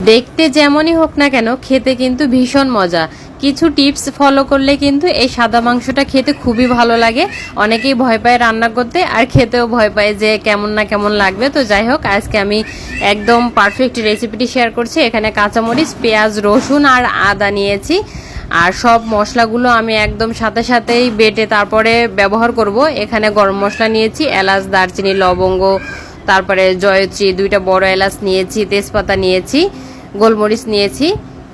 দেখতে যেমনই হোক না কেন খেতে কিন্তু ভীষণ মজা। কিছু টিপস ফলো করলে কিন্তু এই সাদা মাংসটা খেতে খুবই ভালো লাগে। অনেকেই ভয় পায় রান্না করতে, আর খেতেও ভয় পায় যে কেমন না কেমন লাগবে। তো যাই হোক, আজকে আমি একদম পারফেক্ট রেসিপিটি শেয়ার করছি। এখানে কাঁচামরিচ, পেঁয়াজ, রসুন আর আদা নিয়েছি। আর সব মশলাগুলো আমি একদম সাথে সাথেই বেটে তারপরে ব্যবহার করব। এখানে গরম মশলা নিয়েছি, এলাচ, দারচিনি, লবঙ্গ, তারপরে জয়ত্রী, 2টা বড় এলাচ নিয়েছি, তেজপাতা নিয়েছি, গোলমরিচ নিয়েছি।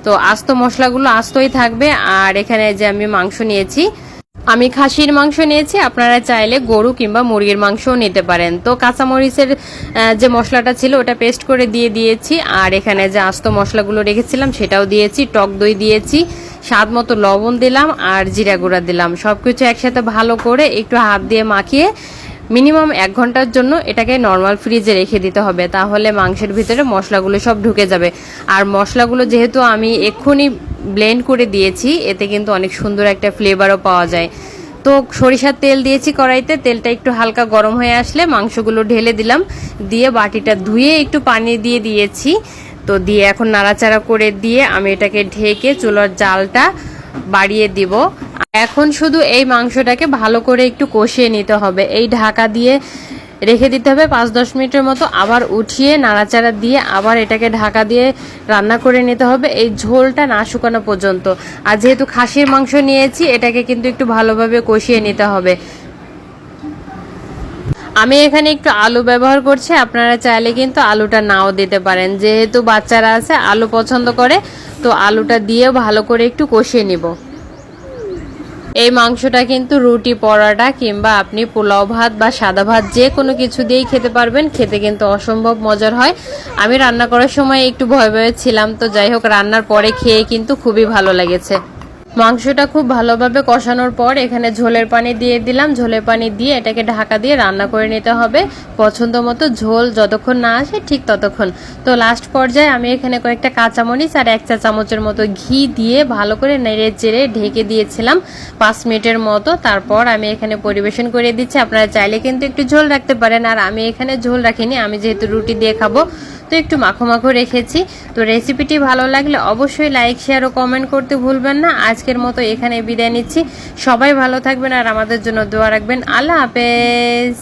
তো আস্ত মশলাগুলো আস্তই থাকবে। আর এখানে যে আমি মাংস নিয়েছি, আমি খাসির মাংস নিয়েছি, আপনারা চাইলে গরু কিংবা মুরগির মাংসও নিতে পারেন। তো কাঁচামরিচের যে মশলাটা ছিল ওটা পেস্ট করে দিয়ে দিয়েছি। আর এখানে যে আস্ত মশলাগুলো রেখেছিলাম সেটাও দিয়েছি, টক দই দিয়েছি, স্বাদ মতো লবণ দিলাম আর জিরা গুঁড়া দিলাম। সবকিছু একসাথে ভালো করে একটু হাত দিয়ে মাখিয়ে মিনিমাম 1 ঘন্টার জন্য এটাকে নর্মাল ফ্রিজে রেখে দিতে হবে, তাহলে মাংসের ভিতরে মশলাগুলো সব ঢুকে যাবে। আর মশলাগুলো যেহেতু আমি এক্ষুনি ব্লেন্ড করে দিয়েছি, এতে কিন্তু অনেক সুন্দর একটা ফ্লেভারও পাওয়া যায়। তো সরিষার তেল দিয়েছি কড়াইতে, তেলটা একটু হালকা গরম হয়ে আসলে মাংসগুলো ঢেলে দিলাম, দিয়ে বাটিটা ধুয়ে একটু পানি দিয়ে দিয়েছি। তো দিয়ে এখন নাড়াচাড়া করে দিয়ে আমি এটাকে ঢেকে চুলার জালটা বাড়িয়ে দিব। এখন শুধু এই মাংসটাকে ভালো করে একটু কষিয়ে নিতে হবে। এই ঢাকা দিয়ে রেখে দিতে হবে 5-10 মিনিটের মতো, আবার উঠিয়ে নাড়াচাড়া দিয়ে আবার এটাকে ঢাকা দিয়ে রান্না করে নিতে হবে এই ঝোলটা না শুকানো পর্যন্ত। আর যেহেতু খাসির মাংস নিয়েছি, এটাকে কিন্তু একটু ভালোভাবে কষিয়ে নিতে হবে। আমি এখানে একটু আলু ব্যবহার করছি, আপনারা চাইলে কিন্তু আলুটা নাও দিতে পারেন। যেহেতু বাচ্চারা আছে আলু পছন্দ করে, তো আলুটা দিয়েও ভালো করে একটু কষিয়ে নিব। এই মাংসটা কিন্তু রুটি, পরোটা কিংবা আপনি পোলাও ভাত বা সাদা ভাত যে কোনো কিছু দিয়েই খেতে পারবেন। খেতে কিন্তু অসম্ভব মজার হয়। আমি রান্না করার সময় একটু ভয় ভয়ে ছিলাম, তো যাই হোক রান্নার পরে খেয়ে কিন্তু খুবই ভালো লেগেছে। মাংসটা খুব ভালোভাবে কষানোর পর এখানে ঝোলের পানি দিয়ে দিলাম। ঝোলের পানি দিয়ে এটাকে ঢাকা দিয়ে রান্না করে নিতে হবে পছন্দ মতো। ঝোল যতক্ষণ না আসে ঠিক ততক্ষণ। তো লাস্ট পর্যায়ে আমি এখানে কয়েকটা কাঁচামরিচ আর 1 চা চামচের মতো ঘি দিয়ে ভালো করে নেড়ে চেড়ে ঢেকে দিয়েছিলাম 5 মিনিটের মতো। তারপর আমি এখানে পরিবেশন করে দিচ্ছি। আপনারা চাইলে কিন্তু একটু ঝোল রাখতে পারেন, আর আমি এখানে ঝোল রাখিনি, আমি যেহেতু রুটি দিয়ে খাবো তো একটু মাখো মাখো রেখেছি। তো রেসিপিটি ভালো লাগলে অবশ্যই লাইক, শেয়ার ও কমেন্ট করতে ভুলবেন না। আজকের মতো এখানে বিদায় নিচ্ছি। সবাই ভালো থাকবেন আর আমাদের জন্য দোয়া রাখবেন। আল্লাহ হাফেজ।